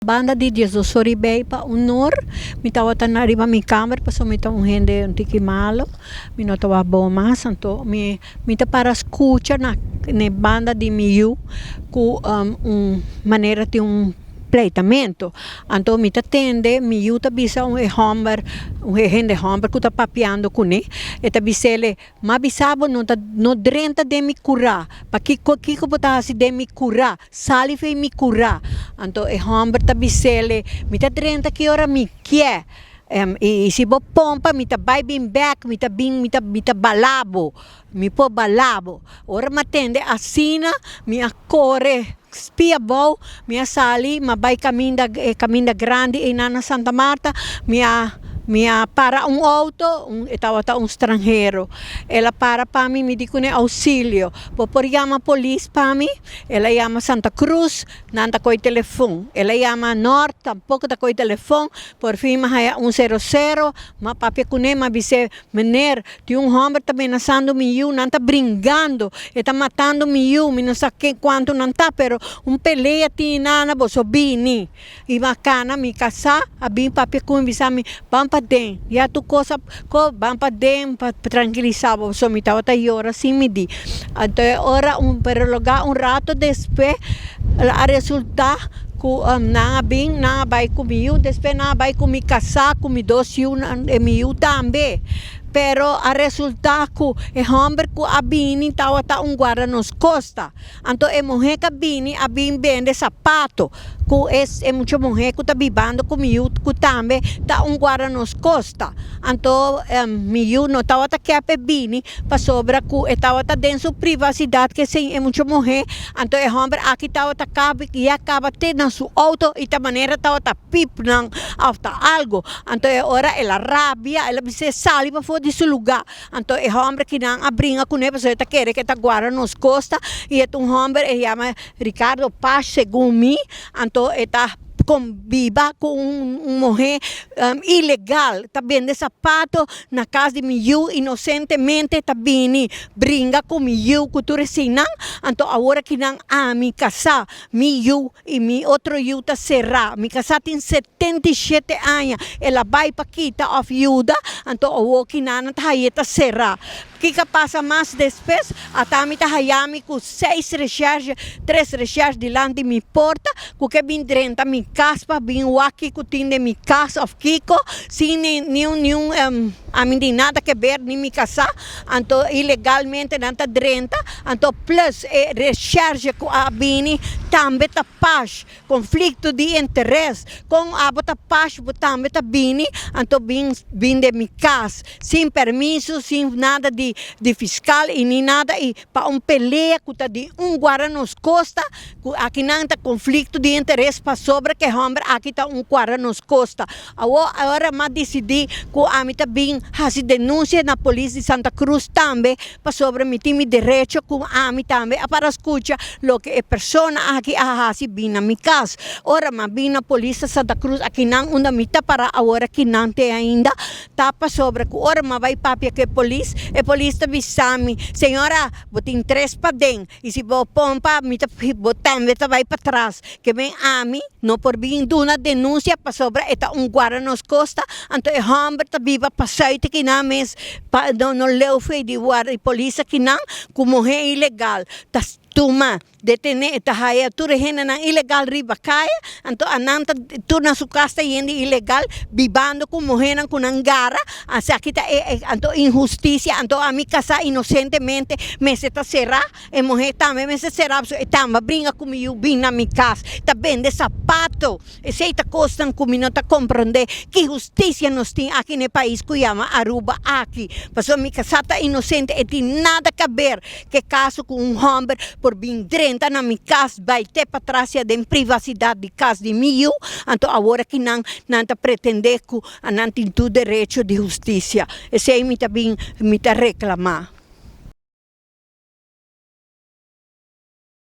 Banda di Jesus soribay pa unor, mitawatan na riba mi kamer paso mita un hende un tiki malo, minotawa boma santo mita para escucha na ne banda di miu ku manera ti un pleitamento. Anto mita tende miu ta bisa un homber un hende homber ku ta papiando kune eta bisele ma bisabo no drenta de mi cura pa kiko bota si de mi cura sali fe mi cura anto homber ta bisele mita drenta ki ora mi kie si bo pompa mita bay bin back mita balabo mi po balabo ora matende asina mi accore spia bow mia sali ma bay caminda grande e nana Santa Marta mia para un auto etawata un straniero ela para pami mi dicune auxilio por llama police pami ela llama Santa Cruz nanta coi telefone ela llama North tampoco ta coi telefone por fin haya 100 ma papi kune ma bise mener ti un homem tá amenaçando miu nanta brincando eta matando miu mi non sa che quanto nanta pero un pelea ti nana bosobini e bacana mi casa abin papi kune bisami den ya tu cosa ko bampa den pa tranquilizar so mi tava ora sim mi di até ora per logar un rato después a resultar ku na bay comiu después na bay com mi casa com mi dossiu e miu tambe pero a resultar ku e homem ku abini tawa ta un guarda nos costa anto e mohe ka bini abin vende sapato ku e mucho mohe ku ta bibando ku miu ku tambe ta un guarda nos costa anto miu no tawa ta kepe bini pa sobra ku e tawa ta den su privacidade que sem e mucho mohe anto e homem aqui tawa ta cabe e acaba ter na su auto e ta maneira tawa ta pip nang afta algo anto e ora ela rabia ela se sali pa di su lugar anto e homem que não abringa com ele pessoa tá querer que tá guarda nos costa e é um homem e chama Ricardo Paz segundo mim anto e tá conviva com mulher ilegal, tá vendo sapato na casa de miu inocentemente tá vindo brinca com miu cultura sinang anto agora que não mi casa miu e mi outro iu tá será mi casa tem 77 anos ela vai para quita of ajuda anto o que não tá aí tá será que passa mais depois a tami tá hayami com 6 recherches 3 recherches delante de mi porta que vem dentro mi casa vem aqui com de mi casa of Kiko sem nenhum a mim de nada que ver nem mi casa anto ilegalmente nanta drenta anto plus recherche com a bini também tá paz conflito de interesse com a bota paz também tá bini anto vim de mi casa sem permisso sem nada de fiscal e nem nada e para pelea que de guarda nos costa aqui não tá conflito de interesse para sobra que homem aqui tá guarda nos costa agora mas decidi que a mim tá bem fazer denúncia na polícia de Santa Cruz também para sobra me tem direito com a mim também para escutar lo que é pessoa aqui a fazer bem na minha casa ora mas bem na polícia de Santa Cruz aqui não onde me tá para agora que não tem ainda tá para sobra que ora mas vai papia que polícia polícia bisami senhora botin 3 pa den e se bo pompa me tá botam vai para trás que vem a mim não por bem duna denúncia para sobra eta guarda nos costa anto e homem tá viva para sair que não mes no leu foi de guarda e polícia que não como é ilegal tá tuma detene eta haya tu rehena na ilegal riba kaya anto ananta tu na su casa yende ilegal bibando com morrendo com angara asa kita anto injusticia anto a mi casa inocentemente me se ta será e morrer também me se será e tamba brinca comigo bem na mi casa ta vende sapato e se ta costan como não ta compreender que justiça nos tem aqui no país que chama Aruba aqui passou mi casa ta inocente e tem nada a ver que caso com homem por bem drenta na minha casa vai ter para trás de privacidade de casa de miu então agora que não tá pretender que não tem tudo direito de justiça esse aí me tá reclamar